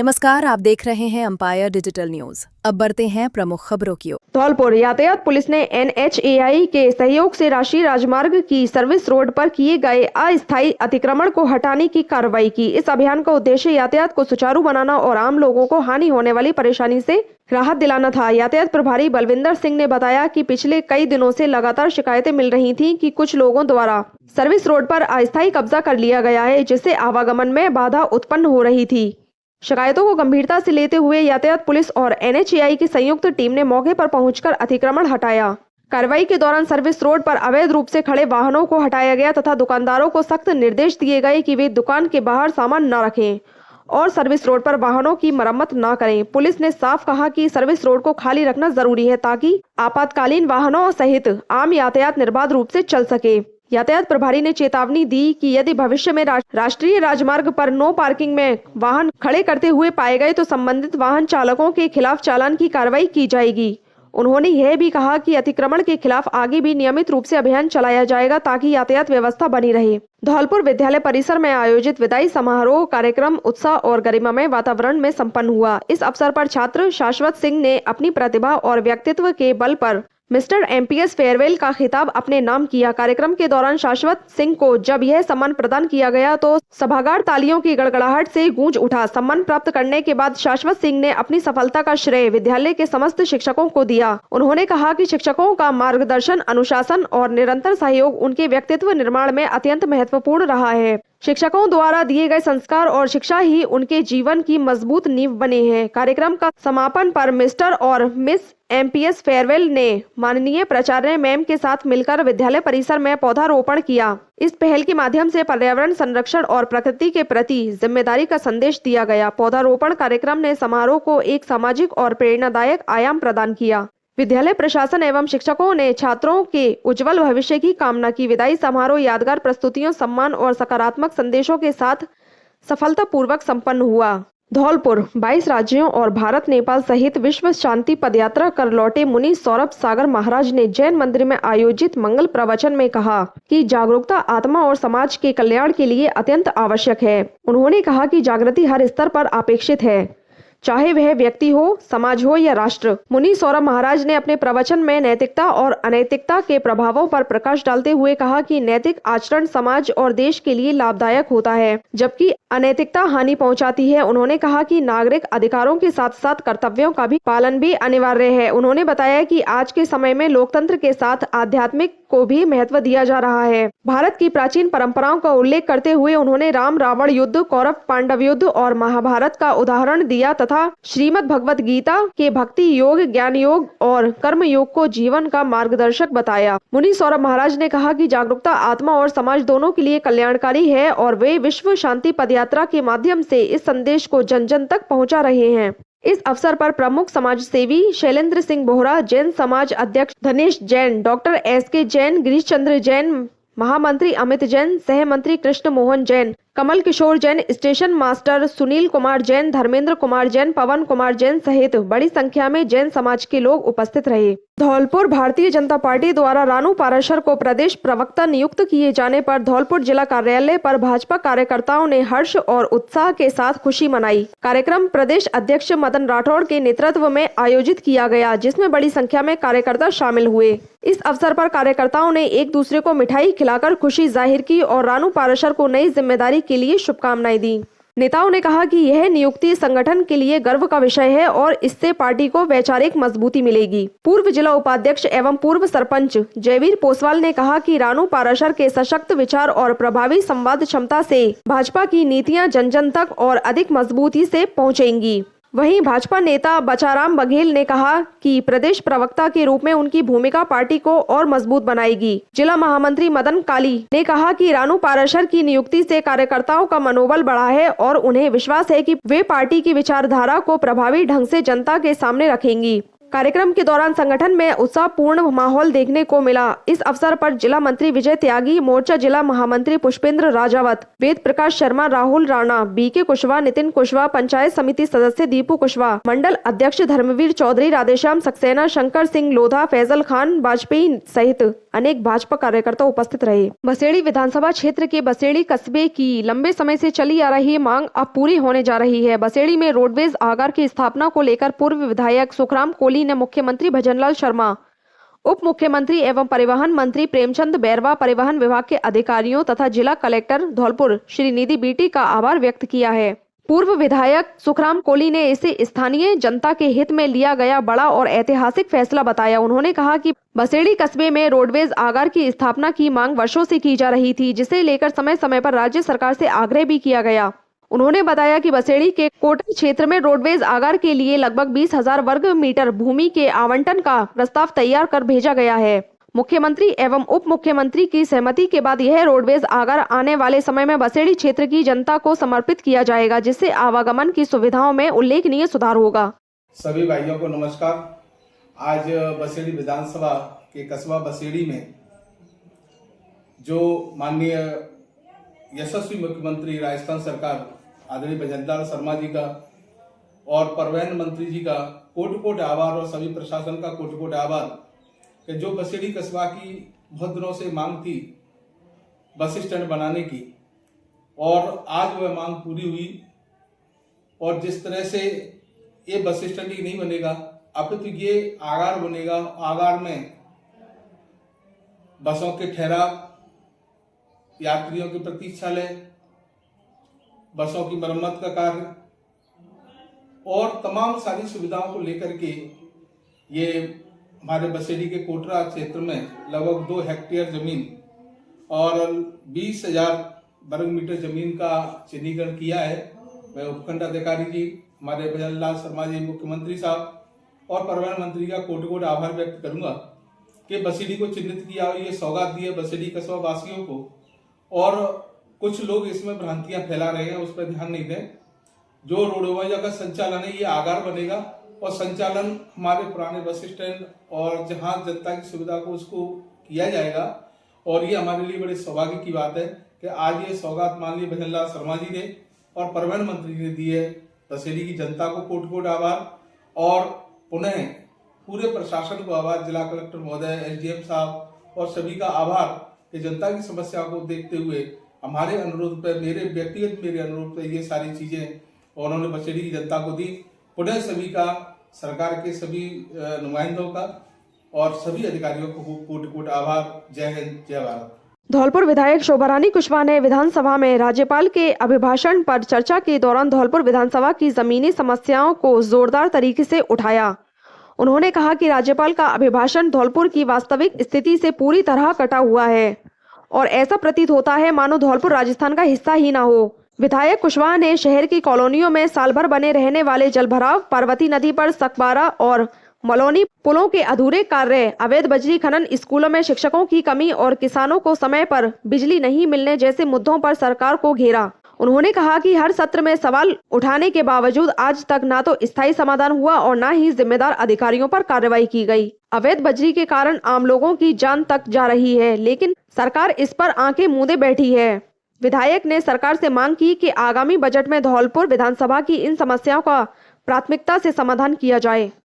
नमस्कार, आप देख रहे हैं एम्पायर डिजिटल न्यूज। अब बढ़ते हैं प्रमुख खबरों की ओर। धौलपुर यातायात पुलिस ने NHAI के सहयोग से राष्ट्रीय राजमार्ग की सर्विस रोड पर किए गए अस्थायी अतिक्रमण को हटाने की कार्रवाई की। इस अभियान का उद्देश्य यातायात को सुचारू बनाना और आम लोगों को हानि होने वाली परेशानी से राहत दिलाना था। यातायात प्रभारी बलविंदर सिंह ने बताया कि पिछले कई दिनों से लगातार शिकायतें मिल रही थीं कि कुछ लोगों द्वारा सर्विस रोड पर अस्थायी कब्जा कर लिया गया है, जिससे आवागमन में बाधा उत्पन्न हो रही थी। शिकायतों को गंभीरता से लेते हुए यातायात पुलिस और NHAI की संयुक्त टीम ने मौके पर पहुंचकर अतिक्रमण हटाया। कार्रवाई के दौरान सर्विस रोड पर अवैध रूप से खड़े वाहनों को हटाया गया तथा दुकानदारों को सख्त निर्देश दिए गए कि वे दुकान के बाहर सामान न रखें और सर्विस रोड पर वाहनों की मरम्मत न करें। पुलिस ने साफ कहा कि सर्विस रोड को खाली रखना जरूरी है ताकि आपातकालीन वाहनों सहित आम यातायात निर्बाध रूप से चल सके। यातायात प्रभारी ने चेतावनी दी कि यदि भविष्य में राष्ट्रीय राजमार्ग पर नो पार्किंग में वाहन खड़े करते हुए पाए गए तो संबंधित वाहन चालकों के खिलाफ चालान की कार्रवाई की जाएगी। उन्होंने यह भी कहा कि अतिक्रमण के खिलाफ आगे भी नियमित रूप से अभियान चलाया जाएगा ताकि यातायात व्यवस्था बनी रहे। धौलपुर विद्यालय परिसर में आयोजित विदाई समारोह कार्यक्रम उत्साह और गरिमामय वातावरण में संपन्न हुआ। इस अवसर पर छात्र शाश्वत सिंह ने अपनी प्रतिभा और व्यक्तित्व के बल पर मिस्टर MPS फेयरवेल का खिताब अपने नाम किया। कार्यक्रम के दौरान शाश्वत सिंह को जब यह सम्मान प्रदान किया गया तो सभागार तालियों की गड़गड़ाहट से गूंज उठा। सम्मान प्राप्त करने के बाद शाश्वत सिंह ने अपनी सफलता का श्रेय विद्यालय के समस्त शिक्षकों को दिया। उन्होंने कहा कि शिक्षकों का मार्गदर्शन, अनुशासन और निरंतर सहयोग उनके व्यक्तित्व निर्माण में अत्यंत महत्वपूर्ण रहा है। शिक्षकों द्वारा दिए गए संस्कार और शिक्षा ही उनके जीवन की मजबूत नींव बने हैं। कार्यक्रम का समापन पर मिस्टर और मिस MPS फेयरवेल ने माननीय प्राचार्य मैम के साथ मिलकर विद्यालय परिसर में पौधारोपण किया। इस पहल के माध्यम से पर्यावरण संरक्षण और प्रकृति के प्रति जिम्मेदारी का संदेश दिया गया। पौधारोपण कार्यक्रम ने समारोह को एक सामाजिक और प्रेरणादायक आयाम प्रदान किया। विद्यालय प्रशासन एवं शिक्षकों ने छात्रों के उज्जवल भविष्य की कामना की। विदाई समारोह यादगार प्रस्तुतियों, सम्मान और सकारात्मक संदेशों के साथ सफलतापूर्वक संपन्न हुआ। धौलपुर 22 राज्यों और भारत नेपाल सहित विश्व शांति पदयात्रा कर लौटे मुनि सौरभ सागर महाराज ने जैन मंदिर में आयोजित मंगल प्रवचन में कहा कि जागरूकता आत्मा और समाज के कल्याण के लिए अत्यंत आवश्यक है। उन्होंने कहा कि जागृति हर स्तर पर अपेक्षित है, चाहे वह व्यक्ति हो, समाज हो या राष्ट्र। मुनि सौरभ महाराज ने अपने प्रवचन में नैतिकता और अनैतिकता के प्रभावों पर प्रकाश डालते हुए कहा कि नैतिक आचरण समाज और देश के लिए लाभदायक होता है, जबकि अनैतिकता हानि पहुंचाती है। उन्होंने कहा कि नागरिक अधिकारों के साथ साथ कर्तव्यों का भी पालन भी अनिवार्य है। उन्होंने बताया कि आज के समय में लोकतंत्र के साथ आध्यात्मिक को भी महत्व दिया जा रहा है। भारत की प्राचीन परंपराओं का उल्लेख करते हुए उन्होंने राम रावण युद्ध, कौरव पांडव युद्ध और महाभारत का उदाहरण दिया तथा श्रीमद् भगवत गीता के भक्ति योग, ज्ञान योग और कर्म योग को जीवन का मार्गदर्शक बताया। मुनि सौरभ महाराज ने कहा कि जागरूकता आत्मा और समाज दोनों के लिए कल्याणकारी है और वे विश्व शांति पदयात्रा के माध्यम से इस संदेश को जन जन तक पहुंचा रहे हैं। इस अवसर पर प्रमुख समाज सेवी शैलेंद्र सिंह बोहरा, जैन समाज अध्यक्ष धनेश जैन, डॉक्टर SK जैन, गिरीश चंद्र जैन, महामंत्री अमित जैन, सह मंत्री कृष्ण मोहन जैन, कमल किशोर जैन, स्टेशन मास्टर सुनील कुमार जैन, धर्मेंद्र कुमार जैन, पवन कुमार जैन सहित बड़ी संख्या में जैन समाज के लोग उपस्थित रहे। धौलपुर भारतीय जनता पार्टी द्वारा रानू पाराशर को प्रदेश प्रवक्ता नियुक्त किए जाने पर धौलपुर जिला कार्यालय पर भाजपा कार्यकर्ताओं ने हर्ष और उत्साह के साथ खुशी मनाई। कार्यक्रम प्रदेश अध्यक्ष मदन राठौड़ के नेतृत्व में आयोजित किया गया, जिसमें बड़ी संख्या में कार्यकर्ता शामिल हुए। इस अवसर पर कार्यकर्ताओं ने एक दूसरे को मिठाई खिलाकर खुशी जाहिर की और रानू पाराशर को नई जिम्मेदारी के लिए शुभकामनाएं दी। नेताओं ने कहा कि यह नियुक्ति संगठन के लिए गर्व का विषय है और इससे पार्टी को वैचारिक मजबूती मिलेगी। पूर्व जिला उपाध्यक्ष एवं पूर्व सरपंच जयवीर पोसवाल ने कहा कि रानू पाराशर के सशक्त विचार और प्रभावी संवाद क्षमता से भाजपा की नीतियां जन जन तक और अधिक मजबूती से पहुंचेंगी। वहीं भाजपा नेता बचाराम बघेल ने कहा कि प्रदेश प्रवक्ता के रूप में उनकी भूमिका पार्टी को और मजबूत बनाएगी। जिला महामंत्री मदन काली ने कहा कि रानू पाराशर की नियुक्ति से कार्यकर्ताओं का मनोबल बढ़ा है और उन्हें विश्वास है कि वे पार्टी की विचारधारा को प्रभावी ढंग से जनता के सामने रखेंगी। कार्यक्रम के दौरान संगठन में उत्साहपूर्ण माहौल देखने को मिला। इस अवसर पर जिला मंत्री विजय त्यागी, मोर्चा जिला महामंत्री पुष्पेंद्र राजावत, वेद प्रकाश शर्मा, राहुल राणा, बीके कुशवाहा, नितिन कुशवाहा, पंचायत समिति सदस्य दीपू कुशवाहा, मंडल अध्यक्ष धर्मवीर चौधरी, राधेश्याम सक्सेना, शंकर सिंह लोधा, फैजल खान वाजपेयी सहित अनेक भाजपा कार्यकर्ता उपस्थित रहे। बसेड़ी विधानसभा क्षेत्र के बसेड़ी कस्बे की लंबे समय से चली आ रही मांग अब पूरी होने जा रही है। बसेड़ी में रोडवेज आगार की स्थापना को लेकर पूर्व विधायक सुखराम कोली ने मुख्यमंत्री भजनलाल शर्मा, उप मुख्यमंत्री एवं परिवहन मंत्री प्रेमचंद बैरवा, परिवहन विभाग के अधिकारियों तथा जिला कलेक्टर धौलपुर श्रीनिधि बीटी का आभार व्यक्त किया है। पूर्व विधायक सुखराम कोली ने इसे स्थानीय जनता के हित में लिया गया बड़ा और ऐतिहासिक फैसला बताया। उन्होंने कहा कि बसेड़ी कस्बे में रोडवेज आगार की स्थापना की मांग वर्षों से की जा रही थी, जिसे लेकर समय समय पर राज्य सरकार से आग्रह भी किया गया। उन्होंने बताया कि बसेड़ी के कोटा क्षेत्र में रोडवेज आगार के लिए लगभग 20,000 वर्ग मीटर भूमि के आवंटन का प्रस्ताव तैयार कर भेजा गया है। मुख्यमंत्री एवं उप मुख्यमंत्री की सहमति के बाद यह रोडवेज आगार आने वाले समय में बसेड़ी क्षेत्र की जनता को समर्पित किया जाएगा, जिससे आवागमन की सुविधाओं में उल्लेखनीय सुधार होगा। सभी भाइयों को नमस्कार। आज बसेड़ी विधानसभा के कस्बा बसेड़ी में जो माननीय यशस्वी मुख्यमंत्री राजस्थान सरकार आदरणीय भजनलाल शर्मा जी का और परिवहन मंत्री जी का कोट कोट आभार और सभी प्रशासन का कोट कोट आभार कि जो बसेड़ी कस्बा की बहुत दिनों से मांग थी बस स्टैंड बनाने की, और आज वह मांग पूरी हुई। और जिस तरह से ये बस स्टैंड ही नहीं बनेगा, अपितु ये आगार बनेगा। आगार में बसों के ठहराव, यात्रियों की प्रतीक्षालय, बसों की मरम्मत का कार्य और तमाम सारी सुविधाओं को लेकर के ये हमारे बसेड़ी के कोटरा क्षेत्र में लगभग 2 हेक्टेयर जमीन और 20,000 वर्ग मीटर जमीन का चिन्हीकरण किया है। मैं उपखंड अधिकारी जी, हमारे भजनलाल शर्मा जी, मुख्यमंत्री साहब और परिवहन मंत्री का कोटि कोटि आभार व्यक्त करूंगा कि बसेड़ी को चिन्हित किया और ये सौगात दी है बसेड़ी कस्बा वासियों को। और कुछ लोग इसमें भ्रांतियां फैला रहे हैं, उस पर ध्यान नहीं दें। जो रोडवेज का संचालन है ये आगार बनेगा और संचालन हमारे पुराने बस स्टैंड और जहां जनता की सुविधा को उसको किया जाएगा। और ये हमारे लिए बड़े सौभाग्य की बात है कि आज ये सौगात माननीय भजनलाल शर्मा जी ने और परिवहन मंत्री जी ने दी है। बसेड़ी की जनता को कोट कोट आभार और पुनः पूरे प्रशासन को आभार, जिला कलेक्टर महोदय, एसडीएम साहब और सभी का आभार कि जनता की समस्या को देखते हुए हमारे अनुरोध पर, मेरे अनुरोध पर ये सारी चीजें उन्होंने बसेड़ी की जनता को दी। पुनः सभी का, सरकार के सभी नुमाइंदों का और सभी अधिकारियों को कोट कोट आभार। जय हिंद, जय भारत। धौलपुर विधायक शोभारानी कुशवाहा ने विधानसभा में राज्यपाल के अभिभाषण पर चर्चा के दौरान धौलपुर विधानसभा की जमीनी समस्याओं को जोरदार तरीके से उठाया। उन्होंने कहा कि राज्यपाल का अभिभाषण धौलपुर की वास्तविक स्थिति से पूरी तरह कटा हुआ है और ऐसा प्रतीत होता है मानो धौलपुर राजस्थान का हिस्सा ही ना हो। विधायक कुशवाहा ने शहर की कॉलोनियों में साल भर बने रहने वाले जलभराव, पार्वती नदी पर सकबारा और मलौनी पुलों के अधूरे कार्य, अवैध बजरी खनन, स्कूलों में शिक्षकों की कमी और किसानों को समय पर बिजली नहीं मिलने जैसे मुद्दों पर सरकार को घेरा। उन्होंने कहा कि हर सत्र में सवाल उठाने के बावजूद आज तक ना तो स्थायी समाधान हुआ और न ही जिम्मेदार अधिकारियों पर कार्रवाई की गई। अवैध बजरी के कारण आम लोगों की जान तक जा रही है, लेकिन सरकार इस पर आंखें मूंदे बैठी है। विधायक ने सरकार से मांग की कि आगामी बजट में धौलपुर विधानसभा की इन समस्याओं का प्राथमिकता से समाधान किया जाए।